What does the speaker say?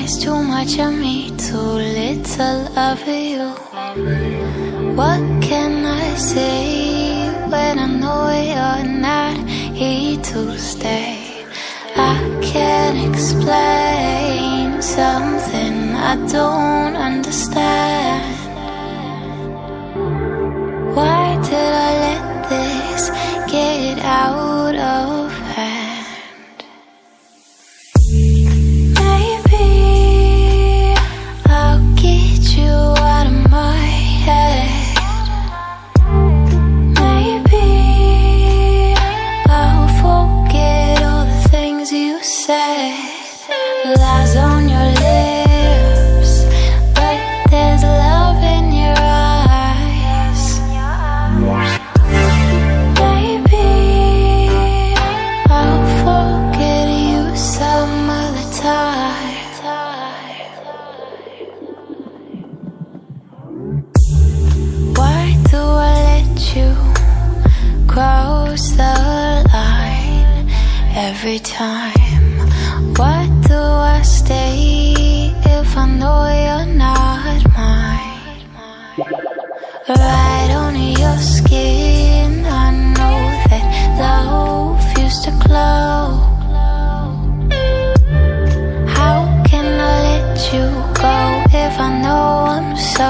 There's too much of me, too little of you. What can I say when I know you're not here to stay? I can't explain something I don't understand. Why did I let this get out of hand? Maybe I'll get you out of my head. Maybe I'll forget all the things you said. Lies on your lips, but there's love in your eyes. Maybe I'll forget you some other time. Why do I let you cross the line every time? Why do I stay if I know you're not mine? Right on your skin, I know that love used to glow. How can I let you go if I know I'm so